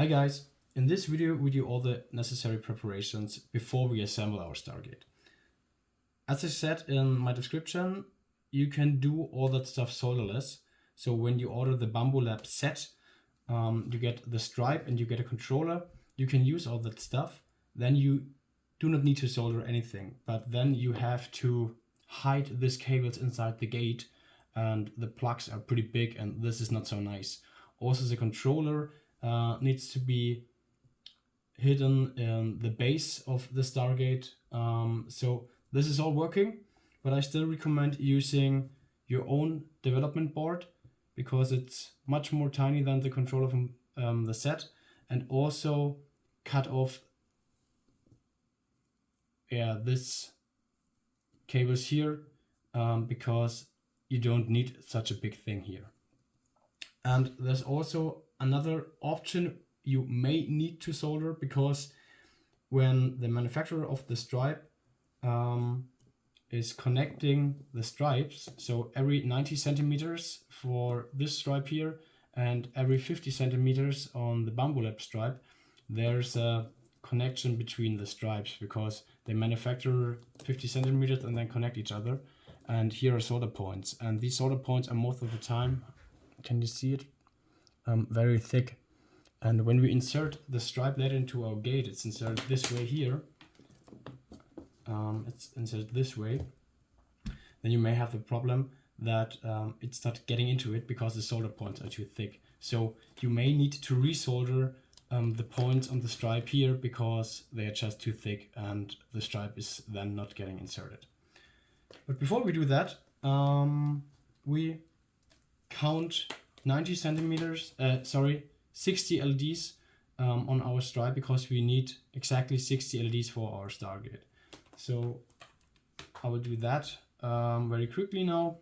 Hi guys, in this video we do all the necessary preparations before we assemble our Stargate. As I said in my description, you can do all that stuff solderless. So when you order the Bamboo Lab set, you get the stripe and you get a controller. You can use all that stuff. Then you do not need to solder anything, but then you have to hide these cables inside the gate, and the plugs are pretty big and this is not so nice. Also, the controller needs to be hidden in the base of the Stargate. So this is all working, but I still recommend using your own development board because it's much more tiny than the controller from the set, and also cut off this cables here because you don't need such a big thing here. And there's also another option you may need to solder, because when the manufacturer of the stripe is connecting the stripes, so every 90 centimeters for this stripe here and every 50 centimeters on the Bamboo Lab stripe, there's a connection between the stripes because they manufacture 50 centimeters and then connect each other. And here are solder points, and these solder points are most of the time, can you see it, very thick. And when we insert the stripe later into our gate, it's inserted this way here. It's inserted this way. Then you may have the problem that it's not getting into it because the solder points are too thick. So you may need to resolder the points on the stripe here because they are just too thick and the stripe is then not getting inserted. But before we do that, we count 90 centimeters, 60 LEDs on our stripe because we need exactly 60 LEDs for our Stargate. So I will do that very quickly now.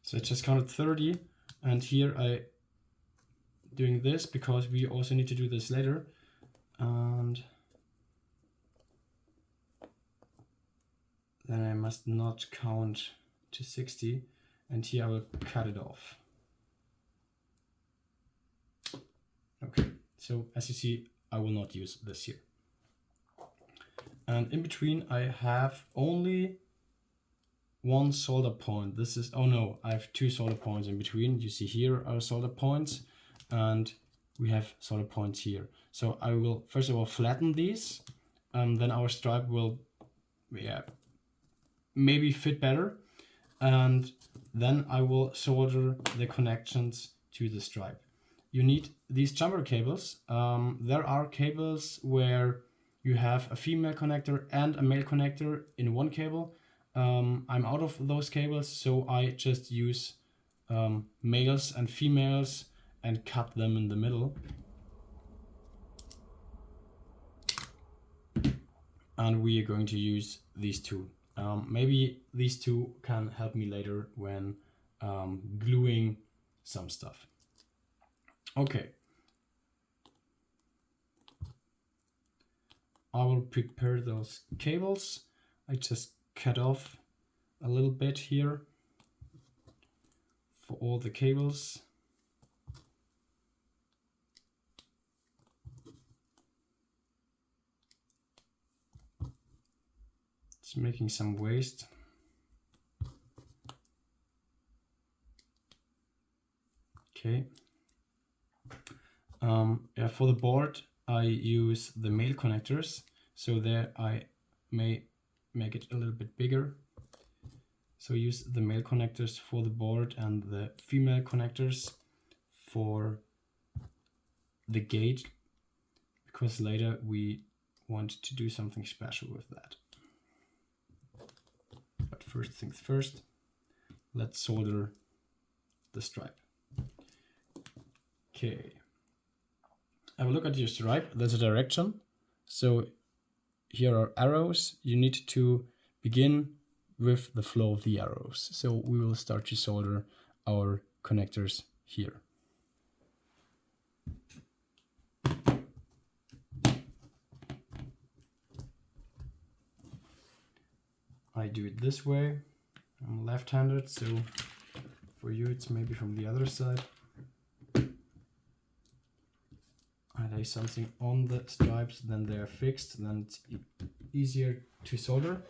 So I just counted 30, and here I doing this because we also need to do this later. And then I must not count to 60, and here I will cut it off. Okay, so as you see, I will not use this here. And in between I have only one solder point. This is, oh no, I have two solder points in between. You see here are solder points, and we have solder points here. So I will first of all flatten these, and then our stripe will maybe fit better, and then I will solder the connections to the stripe. You need these jumper cables. There are cables where you have a female connector and a male connector in one cable. I'm out of those cables, so I just use males and females and cut them in the middle. And we are going to use these two. Maybe these two can help me later when gluing some stuff. Okay. I will prepare those cables. I just cut off a little bit here for all the cables. It's making some waste. Okay. For the board, I use the male connectors, so there I may make it a little bit bigger. So use the male connectors for the board and the female connectors for the gate, because later we want to do something special with that. But first things first, let's solder the stripe. Okay. Have a look at your stripe. There's a direction. So here are arrows. You need to begin with the flow of the arrows. So we will start to solder our connectors here. I do it this way. I'm left-handed, so for you it's maybe from the other side. I lay something on the stripes, then they're fixed, then it's easier to solder.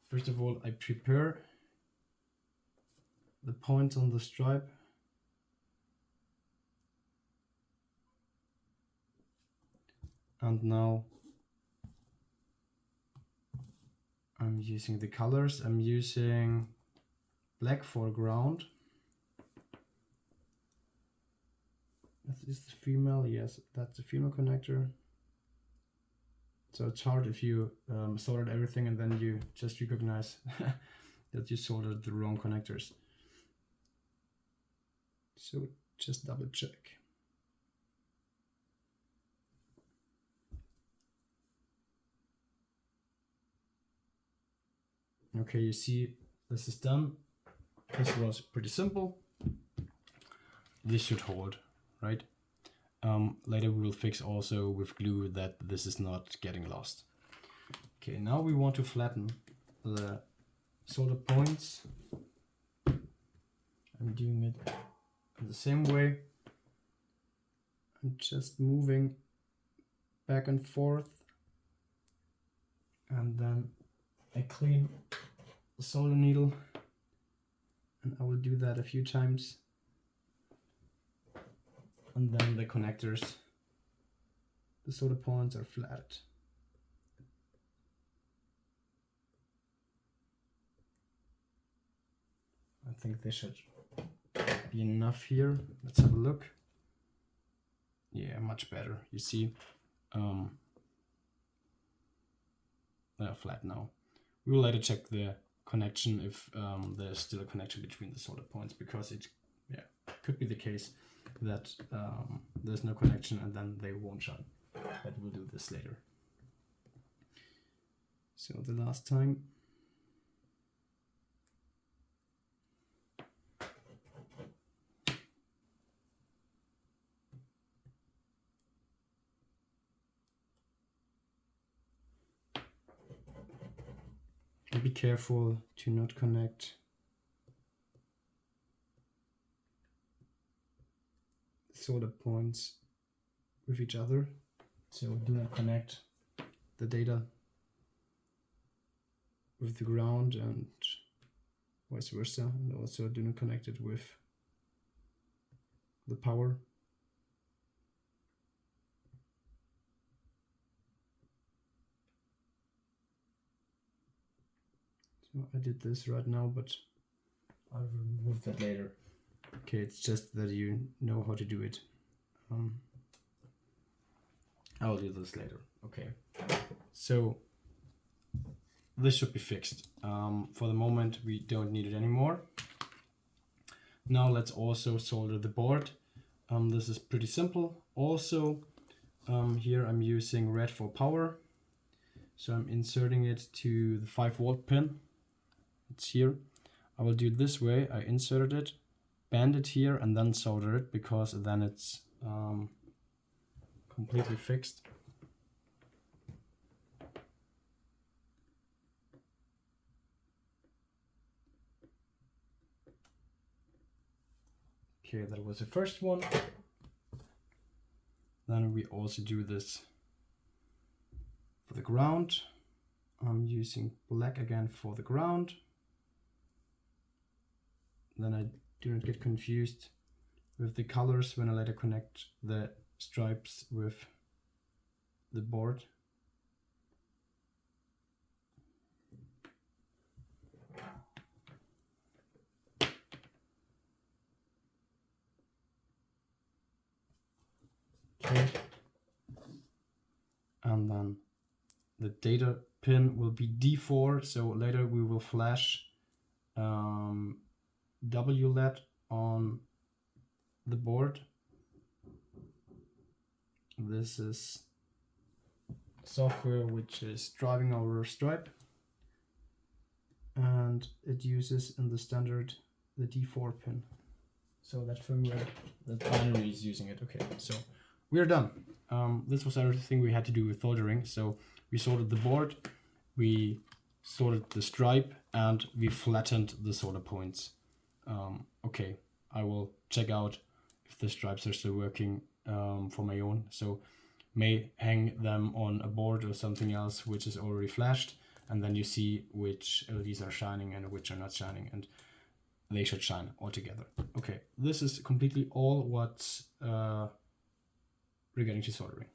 First of all, I prepare the points on the stripe. And now I'm using the colors. I'm using black foreground. Is this the female? Yes, that's the female connector. So it's hard if you soldered everything and then you just recognize that you soldered the wrong connectors. So just double check. Okay, you see this is done. This was pretty simple. This should hold, right? Later we will fix also with glue that this is not getting lost. Okay, now we want to flatten the solder points. I'm doing it in the same way. I'm just moving back and forth, and then I clean the solder needle, and I will do that a few times. And then the connectors, the solder points are flat. I think they should be enough here. Let's have a look. Yeah, much better. You see, they're flat now. We will later check the connection if there's still a connection between the solder points, because it could be the case that there's no connection and then they won't shine. But we'll do this later. So the last time. Be careful to not connect solder points with each other. So do not connect the data with the ground and vice versa, and also do not connect it with the power. So I did this right now, but I'll remove that later. Okay, it's just that you know how to do it. I'll do this later. Okay, so this should be fixed. For the moment, we don't need it anymore. Now let's also solder the board. This is pretty simple. Also, here I'm using red for power. So I'm inserting it to the 5-volt pin. It's here. I will do it this way. I inserted it, bend it here, and then solder it, because then it's completely fixed. Okay, that was the first one. Then we also do this for the ground. I'm using black again for the ground. Then I do not get confused with the colors when I later connect the stripes with the board. Okay. And then the data pin will be D4, so later we will flash WLED on the board. This is software which is driving our stripe, and it uses in the standard the D4 pin. So that firmware, that binary is using it. Okay, so we're done. This was everything we had to do with soldering. So we soldered the board, we soldered the stripe, and we flattened the solder points. Okay, I will check out if the stripes are still working for my own. So may hang them on a board or something else which is already flashed, and then you see which LEDs are shining and which are not shining, and they should shine all together. Okay, this is completely all what's regarding to soldering.